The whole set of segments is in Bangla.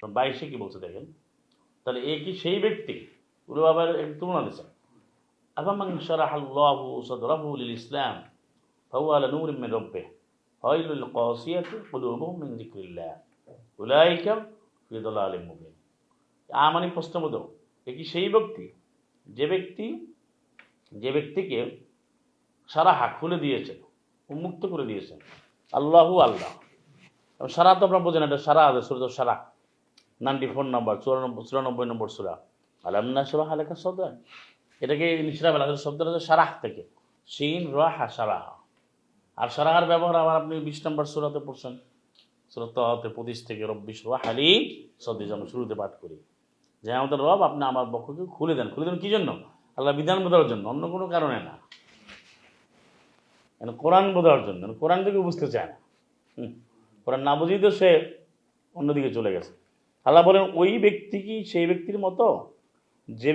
22 কি বলছে দেখেন, তাহলে এ কি সেই ব্যক্তি, পুরো আবার একটু তুলনা দিচ্ছেন, আফামান শারাহাল্লাহু সাদরাহু লিল ইসলাম ফাহুয়া আলা নূরিন মিন রাব্বিহি ফাওয়াইলুল কাসিয়াতি কুলুবুহুম মিন যিকরিল্লাহ উলাইকা ফি দালালিম মুবিন। মানে প্রশ্নবোধক, এ কি সেই ব্যক্তি যে ব্যক্তিকে সারাহা খুলে দিয়েছেন, উন্মুক্ত করে দিয়েছেন আল্লাহু আল্লাহ। সারা তো আপনারা বোঝেন, এটা সারা আছে সূরা সারা 94 নম্বর 94 নম্বর সূরা, আলাম নাশরাহ লাকা সাদরাক। এটাকে নিশরা বলা হয়, শব্দটা হচ্ছে সারাহ থেকে, শিন রাহা সারাহা। আর সারাহার ব্যবহার আবার আপনি 20 নম্বর সূরাতে পড়ছেন, সূরা তাহাতে 25 থেকে রব্বি ইশরাহ লি সাদরি, আমরা শুরুতে পাঠ করি যে আমাদের রব আপনি আমার বক্ষকে খুলে দেন। খুলে দেন কি জন্য? আল্লাহ বিধান বোঝার জন্য, অন্য কোনো কারণে না। কোরআন বোঝার জন্য, কোরআন থেকে বুঝতে চায় না। কোরআন না বুঝেই তো সে অন্যদিকে চলে গেছে। আল্লাহ বলেন ওই ব্যক্তি কি সেই ব্যক্তির মতো যে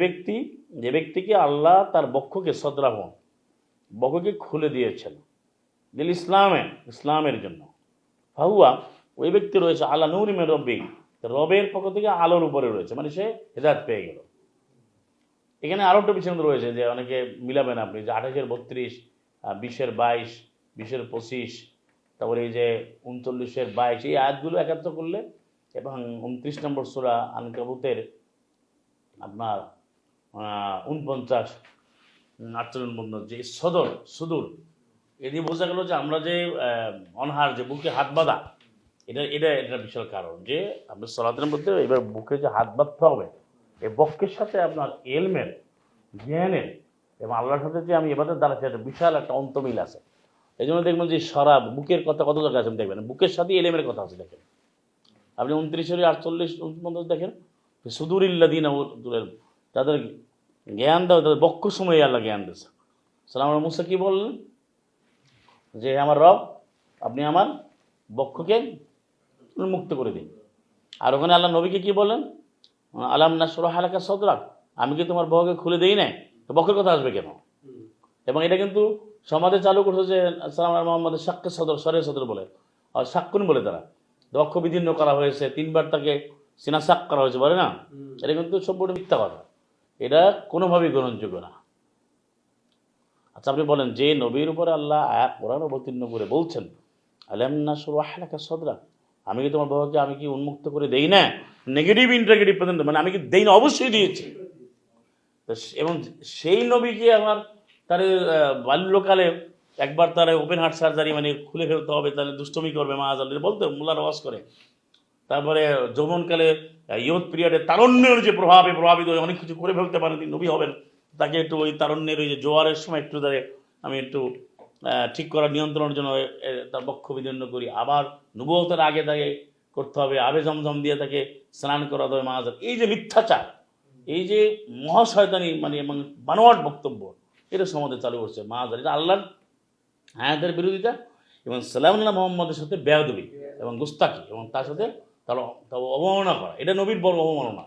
ব্যক্তিকে আল্লাহ তার বক্ষকে বক্ষকে খুলে দিয়েছেন দিল ইসলামের জন্য। ফাহুয়া, ওই ব্যক্তি রয়েছে আলা নূরি মির রব্বি, রবের পক্ষ থেকে আলোর উপরে রয়েছে, মানে সে হেদায়েত পেয়ে গেল। এখানে আরো একটা বিষয় রয়েছে যে অনেকে মিলাবেন আপনি, যে 28-এর 32, 20-এর 22, 20-এর 25, তারপরে এই যে 39-এর 22, এই আয়াতগুলো একাত্র করলে এবং 29 নম্বর সূরা আনকাবুতের আপনার 49, 48 যে সুদূর, এদিকে বোঝা গেল যে আমরা যে অনহার, যে বুকে হাত বাঁধা, এটা বিশাল কারণ যে আপনার সালাতের মধ্যে এবার বুকে যে হাত বাঁধতে হবে, এই বক্ষের সাথে আপনার এলমের, জ্ঞানের এবং আল্লাহর সাথে যে আমি এবারে দাঁড়াচ্ছি, একটা বিশাল একটা অন্তমিল আছে। এই জন্য দেখবেন যে শরাব, বুকের কথা কত জায়গায় আছে দেখবেন, বুকের সাথে এলেমের কথা আছে। দেখেন আপনি 29-48 দেখেন, সুদূরিল্লাদিন, তাদের জ্ঞান দেওয়া, তাদের বক্ষ সময়ে আল্লাহ জ্ঞান দিয়েছে। সালাম মুসা কি বললেন যে আমার রব আপনি আমার বক্ষকে মুক্ত করে দিন। আর ওখানে আল্লাহ নবীকে কি বললেন, আলাম নাশরাহ লাকা সাদরাক, আমি কি তোমার বক্ষকে খুলে দেই না? তো বক্ষের কথা আসবে কেন? এবং এটা কিন্তু সমাজে চালু করছে যে সালাম মোহাম্মদের সাক্কে সরে সদর বলে, আর সাক্কুন বলে তারা দক্ষ বিদীর্ণ করা হয়েছে, 3বার তাকে সিনা সাক করা হয়েছে বলে না। এটা কিন্তু সম্পূর্ণ মিথ্যা কথা, এটা কোনোভাবেই গ্রহণযোগ্য না। আচ্ছা আপনি বলেন, যে নবীর উপরে আল্লাহ আয়াত কোরআন অবতীর্ণ করে বলছেন আলাম নাশরাহ লাকা সাদরাক, আমি কি তোমার বক্ষকে আমি কি উন্মুক্ত করে দেই না? নেগেটিভ ইন্টারগেটিভ পর্যন্ত, মানে আমি কি দেই না? অবশ্যই দিয়েছি। এবং সেই নবীকে আমার তার বাল্যকালে একবার তার ওপেন হার্ট সার্জারি, মানে খুলে ফেলতে হবে, তাহলে দুষ্টমি করবে মাআযাল্লাহ বলতে মোল্লার আওয়াজ করে। তারপরে যৌবনকালে ইয়ুথ পিরিয়ডে তারুণ্যের যে প্রভাবিত হয়ে অনেক কিছু করে ফেলতে পারেন, তিনি নবী হবেন, তাকে একটু ওই তারুণ্যের ওই যে জোয়ারের সময় একটু তাদের আমি একটু ঠিক করার নিয়ন্ত্রণের জন্য তার বক্ষ বিদীর্ণ করি। আবার নবুয়তের আগে তাকে করতে হবে, আবে জমজম দিয়ে তাকে স্নান করাতে হবে মাআযাল্লাহ। এই যে মিথ্যাচার, এই যে মহাশয়তানি, মানে এবং বানোয়াট বক্তব্য, এটা সমাজে চালু করছে মাআযাল্লাহ। এটা আল্লাহর আয়াতের বিরোধিতা এবং সালামুল্লাহ মোহাম্মদের সাথে বেয়াদবি এবং গুস্তাখি এবং তার সাথে তার অবমাননা করা, এটা নবীর বড় অবমাননা,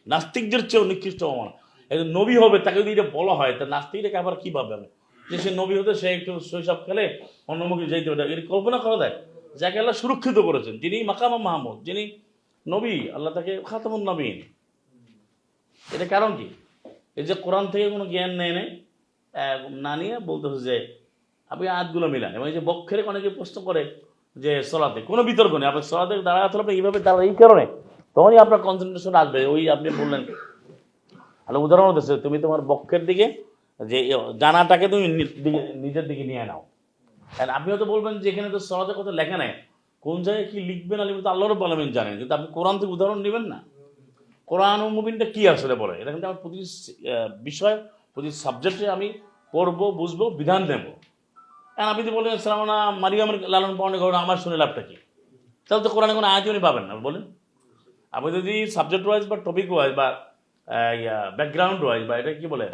নাস্তিকদের চেয়েও নিকৃষ্ট অবমাননা। একজন নবী হবে তাকে যদি এটা বলা হয়, তা নাস্তিকটাকে আবার কী ভাববে? আমি যে সে নবী হতে সে একটু শৈশব খেলে অন্যমুখী যাইতে হবে, এটা কল্পনা করা যায়। যাকে আল্লাহ সুরক্ষিত করেছেন, যিনি মাকামা মাহমুদ, যিনি নবী, আল্লাহ তাকে খাতামুন নবীন। এটা কারণ কি? এই যে কোরআন থেকে কোনো জ্ঞান নেয় না নিয়ে বলতেছে যে আপনি আয়াতগুলো মিলান। এবং এই যে বক্ষের অনেকে প্রশ্ন করে যে সলাতে কোনো বিতর্ক নেই, আপনার সলাতে দাঁড়াতে হবে এইভাবে দাঁড়ায়, এই কারণে তখনই আপনার কনসেন্ট্রেশন আসবে। ওই আপনি বললেন আল্লাহ উদাহরণ দিচ্ছে, তুমি তোমার বক্ষের দিকে যে জানাটাকে তুমি নিজের দিকে নিয়ে নাও। আর আপনি হয়তো বলবেন যে এখানে তো সলাতের কথা লেখা নেই, কোন জায়গায় কি লিখবেন আলিম তো আল্লাহর বলবেন জানেন, কিন্তু আপনি কোরআন থেকে উদাহরণ নেবেন না। কোরআন ও মুবিনটা কি আসলে বলে, এটা কিন্তু আমার প্রতি বিষয়, প্রতি সাবজেক্টে আমি পড়বো, বুঝবো, বিধান দেবো। কারণ আপনি যদি বলেন সালামনা মারিয়ামের লালন পালনের ঘটনা আমার শুনে লাভটা কি? তাহলে তো কোরআনে কোনো আয়াতই উনি পাবেন না। বলেন আপনি যদি সাবজেক্ট ওয়াইজ বা টপিক ওয়াইজ বা ব্যাকগ্রাউন্ড ওয়াইজ বা এটা কি বলে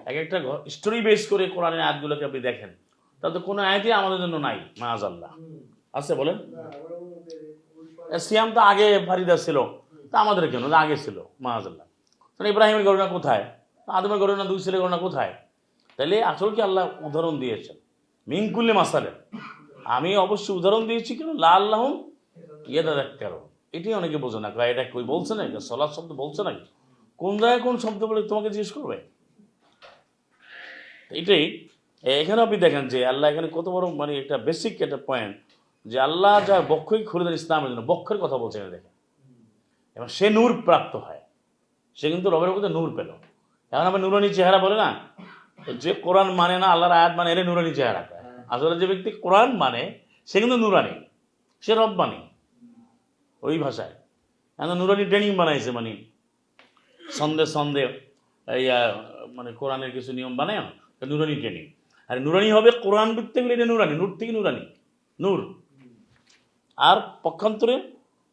এক একটা স্টোরি বেস করে কোরআনের আয়াতগুলোকে আপনি দেখেন, তাহলে তো কোনো আয়াতই আমাদের জন্য নাই মাআযাল্লাহ। আছে বলেন, সিয়াম তো আগে ফারিদা ছিল, তা আমাদের কেন আগে ছিল মাআযাল্লাহ। তাহলে ইব্রাহিমের ঘটনা কোথায়? আদমের ঘটনা, 2 ছেলের ঘটনা কোথায়? তাহলে আসল কি আল্লাহ উদাহরণ দিয়েছেন মিনকুল্লি মাসালে, আমি অবশ্যই উদাহরণ দিয়েছি কেন লাআল্লাহুম ইয়াতাযাক্কারুন, এটাই অনেকে বোঝে না, এটা কই বলছে নাকি সলাৎ শব্দ বলছে নাকি, কোন জায়গায় কোন শব্দ বলে তোমাকে জিজ্ঞেস করবে। এটাই এখানে আপনি দেখেন যে আল্লাহ এখানে কত বড় মানে একটা বেসিক একটা পয়েন্ট, যে আল্লাহ যা বক্ষই খুলে দেন ইসলামের জন্য, বক্ষের কথা বলছে এখানে দেখেন, এবং সে নূর প্রাপ্ত হয়, সে কিন্তু রবের মধ্যে নূর পেল। এখন আমরা নুরানি চেহারা বলে না, যে কোরআন মানে না আল্লাহর আয়াত মানে এলে নুরানি চেহারা পায়। আসলে যে ব্যক্তি কোরআন মানে সে কিন্তু নুরানি, সে রব্বানি ওই ভাষায়। এখন নুরানি ট্রেনিং বানাইছে, মানে সন্দেহ এই মানে কোরআনের কিছু নিয়ম বানায় নুরানি ট্রেনিং। আর নুরানি হবে কোরআন ভিত্তিক হলে এটা নুরানি, নূর থেকে নুরানি নূর। আর পক্ষান্তরে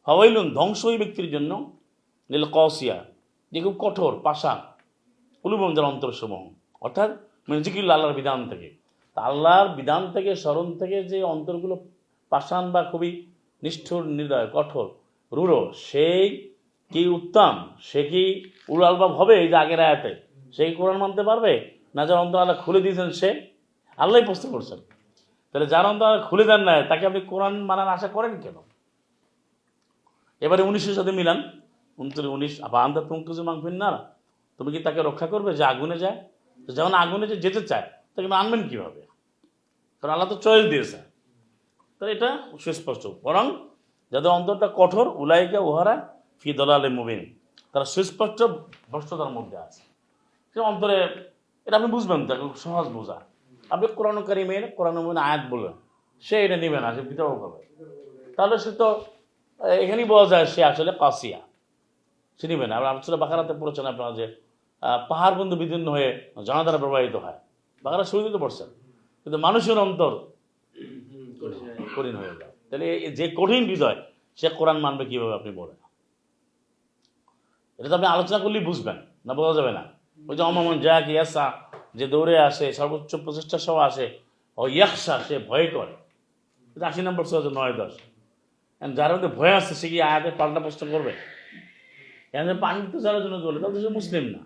হওয়াইলুন ধ্বংস ওই ব্যক্তির জন্য নীল কসিয়া, যে খুব কঠোর পাষাণ কুলুবম যার অন্তরসমূহ, অর্থাৎ মানে জিকির আল্লাহর বিধান থেকে, তা আল্লাহর বিধান থেকে স্মরণ থেকে যে অন্তরগুলো পাষাণ বা খুবই নিষ্ঠুর নির্দয় কঠোর রূঢ়, সেই কি উত্তম, সে কি উল আলবাব হবে এই যে আগের আয়াতে, সেই কোরআন মানতে পারবে না? যার অন্তর আল্লাহ খুলে দিয়েছেন সে আল্লাহই প্রশ্ন করছেন, তাহলে যার অন্তর আল্লাহ খুলে দেন না তাকে আপনি কোরআন মানার আশা করেন কেন? এবারে 19-এর সাথে মিলান 19 আবার আন্দা তুমি কিছু মাংফিন না, তুমি কি তাকে রক্ষা করবে যে আগুনে যায়? যখন আগুনে যে যেতে চায় তাকে আনবেন কীভাবে? কারণ আল্লাহ তো চয়েস দিয়েছে। তাহলে এটা সুস্পষ্ট, বরং যাদের অন্তরটা কঠোর উলাইকা উহারা ফি দলালে মুবিন, তারা সুস্পষ্ট ভ্রষ্টতার মধ্যে আছে। সে অন্তরে এটা আপনি বুঝবেন, তাকে সহজ বোঝা। আপনি কোরআন কারিমের কোরআন আয়াত বলবেন, সে এটা নেবে না, সে বিতর্ক করবে, তাহলে সে তো এখানেই বোঝা যায় সে আসলে কাসিয়া, সে নেবে না। আবার সূরা বাকারাতে পড়েছেন আপনারা যে পাহাড় বন্ধু বিদীর্ণ হয়ে জানা দ্বারা প্রবাহিত হয়, বাকারা শুরুতে পড়ছেন, কিন্তু মানুষের অন্তর কঠিন হয়ে যায়। তাহলে যে কঠিন হৃদয় সে কোরআন মানবে কিভাবে আপনি বলেন? এটা তো আপনি আলোচনা করলেই বুঝবেন, না বোঝা যাবে না। ওই যে অমামন যা কি ইয়াসা, যে দৌড়ে আসে সর্বোচ্চ প্রচেষ্টা সহ আসে, ও ইয়াকসা সে ভয় করে, 80 নম্বর সূরা 9-10। যার মধ্যে ভয় আছে সে কি আয়াতের পাল্টা প্রশ্ন করবে? পানি তো যারা জন্য চলে তাহলে সে মুসলিম না।